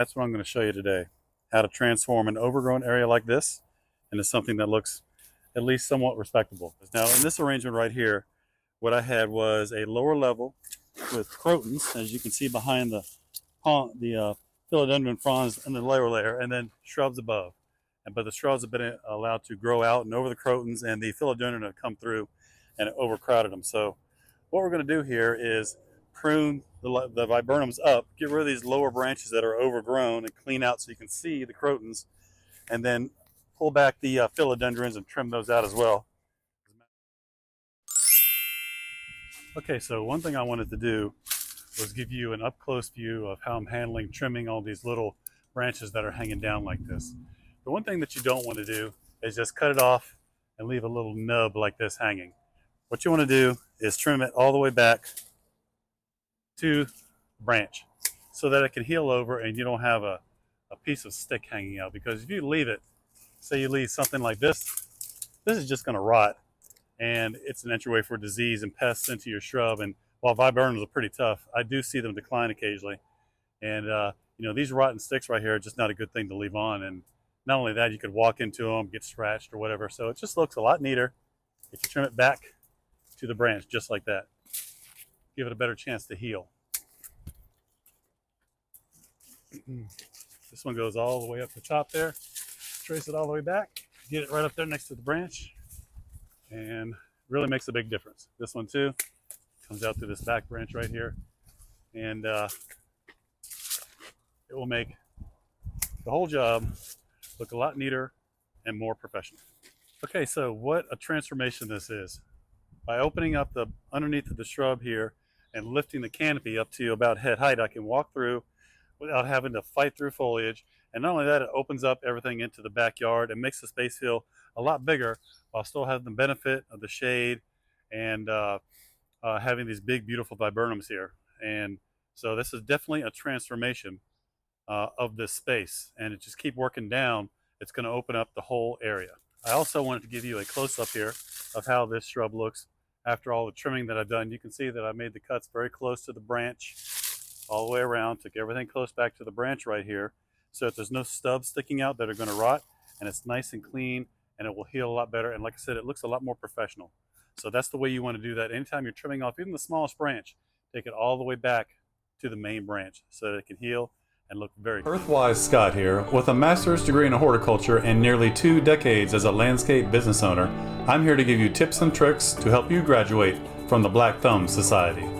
That's what I'm going to show you today. How to transform an overgrown area like this into something that looks at least somewhat respectable. Now in this arrangement right here, what I had was a lower level with crotons, as you can see behind the philodendron fronds in the lower layer, and then shrubs above. But the shrubs have been allowed to grow out and over the crotons, and the philodendron have come through and overcrowded them. So what we're going to do here is prune the viburnums up, get rid of these lower branches that are overgrown, and clean out so you can see the crotons, and then pull back the philodendrons and trim those out as well. Okay, so one thing I wanted to do was give you an up-close view of how I'm handling trimming all these little branches that are hanging down like this. The one thing that you don't want to do is just cut it off and leave a little nub like this hanging. What you want to do is trim it all the way back to the branch so that it can heal over and you don't have a piece of stick hanging out. Because if you leave it, say you leave something like this, this is just going to rot, and it's an entryway for disease and pests into your shrub. And while viburnums are pretty tough, I do see them decline occasionally. And you know, these rotten sticks right here are just not a good thing to leave on. And not only that, you could walk into them, get scratched or whatever. So it just looks a lot neater if you trim it back to the branch just like that. Give it a better chance to heal. This one goes all the way up the top there. Trace it all the way back. Get it right up there next to the branch. And really makes a big difference. This one too comes out through this back branch right here. And it will make the whole job look a lot neater and more professional. Okay, so what a transformation this is. By opening up the underneath of the shrub here and lifting the canopy up to about head height, I can walk through without having to fight through foliage. And not only that, it opens up everything into the backyard and makes the space feel a lot bigger while still having the benefit of the shade and having these big, beautiful viburnums here. And so this is definitely a transformation of this space, and it just keep working down, it's going to open up the whole area. I also wanted to give you a close-up here of how this shrub looks after all the trimming that I've done. You can see that I made the cuts very close to the branch all the way around, took everything close back to the branch right here so that there's no stubs sticking out that are going to rot, and it's nice and clean and it will heal a lot better. And like I said, it looks a lot more professional. So that's the way you want to do that. Anytime you're trimming off even the smallest branch, take it all the way back to the main branch so that it can heal and look very good. Earthwise Scott here, with a master's degree in horticulture and nearly 2 decades as a landscape business owner. I'm here to give you tips and tricks to help you graduate from the Black Thumb Society.